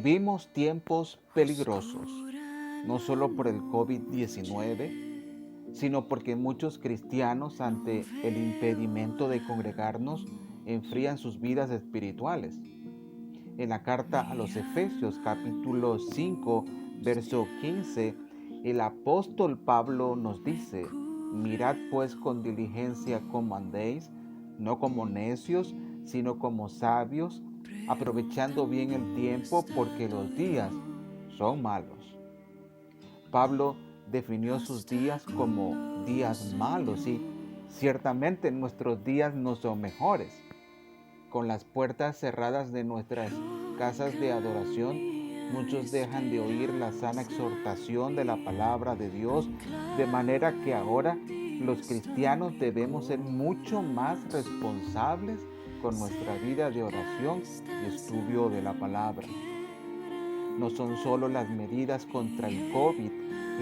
Vivimos tiempos peligrosos, no solo por el COVID-19, sino porque muchos cristianos, ante el impedimento de congregarnos, enfrían sus vidas espirituales. En la carta a los Efesios, capítulo 5, verso 15, el apóstol Pablo nos dice: mirad pues con diligencia cómo andéis, no como necios, sino como sabios, aprovechando bien el tiempo, porque los días son malos. Pablo definió sus días como días malos y ciertamente nuestros días no son mejores. Con las puertas cerradas de nuestras casas de adoración, muchos dejan de oír la sana exhortación de la palabra de Dios, de manera que ahora los cristianos debemos ser mucho más responsables con nuestra vida de oración y estudio de la palabra. No son solo las medidas contra el COVID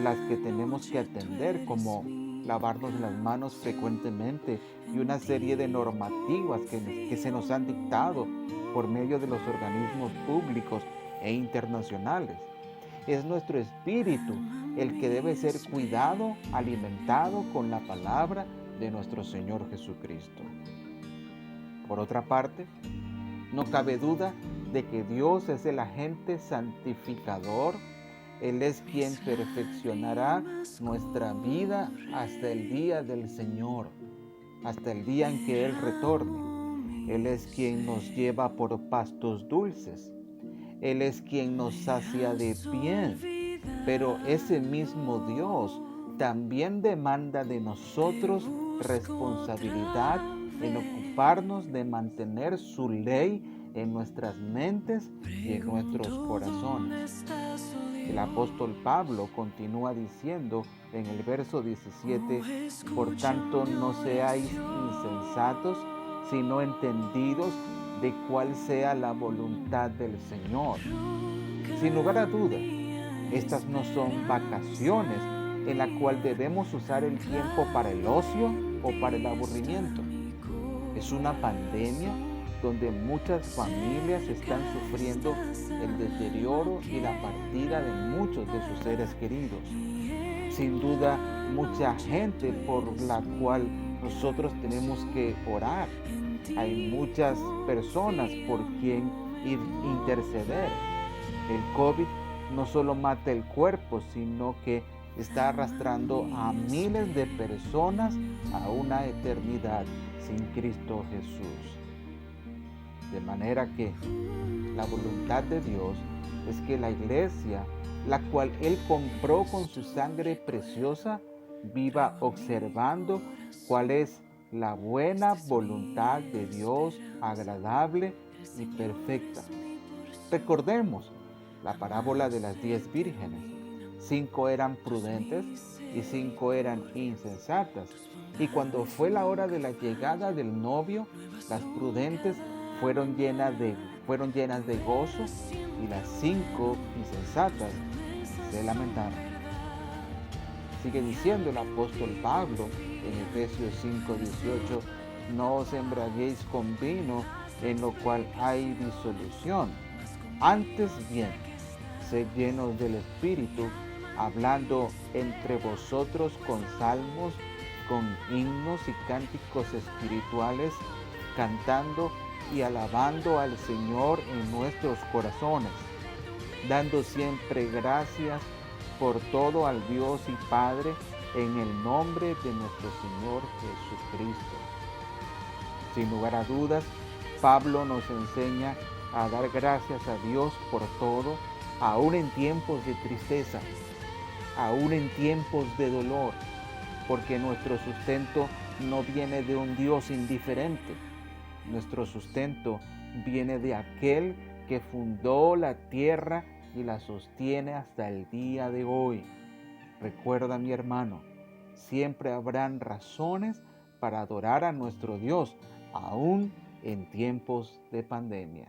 las que tenemos que atender, como lavarnos las manos frecuentemente y una serie de normativas que se nos han dictado por medio de los organismos públicos e internacionales. Es nuestro espíritu el que debe ser cuidado, alimentado con la palabra de nuestro Señor Jesucristo. Por otra parte, no cabe duda de que Dios es el agente santificador. Él es quien perfeccionará nuestra vida hasta el día del Señor, hasta el día en que Él retorne. Él es quien nos lleva por pastos dulces. Él es quien nos sacia de bien. Pero ese mismo Dios también demanda de nosotros responsabilidad en ocuparnos de mantener su ley en nuestras mentes y en nuestros corazones. El apóstol Pablo continúa diciendo en el verso 17: por tanto no seáis insensatos, sino entendidos de cuál sea la voluntad del Señor. Sin lugar a duda, estas no son vacaciones en la cual debemos usar el tiempo para el ocio o para el aburrimiento. Es una pandemia donde muchas familias están sufriendo el deterioro y la partida de muchos de sus seres queridos. Sin duda, mucha gente por la cual nosotros tenemos que orar. Hay muchas personas por quien interceder. El COVID no solo mata el cuerpo, sino que está arrastrando a miles de personas a una eternidad sin Cristo Jesús. De manera que la voluntad de Dios es que la iglesia, la cual Él compró con su sangre preciosa, viva observando cuál es la buena voluntad de Dios, agradable y perfecta. Recordemos la parábola de las 10 vírgenes. 5 eran prudentes y 5 eran insensatas. Y cuando fue la hora de la llegada del novio, las prudentes fueron llenas de gozo y las 5 insensatas se lamentaron. Sigue diciendo el apóstol Pablo en Efesios 5:18: no os embriaguéis con vino, en lo cual hay disolución. Antes bien, sed llenos del Espíritu, hablando entre vosotros con salmos, con himnos y cánticos espirituales, cantando y alabando al Señor en nuestros corazones, dando siempre gracias por todo al Dios y Padre, en el nombre de nuestro Señor Jesucristo. Sin lugar a dudas, Pablo nos enseña a dar gracias a Dios por todo, aún en tiempos de tristeza, aún en tiempos de dolor, porque nuestro sustento no viene de un Dios indiferente. Nuestro sustento viene de aquel que fundó la tierra y la sostiene hasta el día de hoy. Recuerda, mi hermano, siempre habrán razones para adorar a nuestro Dios, aún en tiempos de pandemia.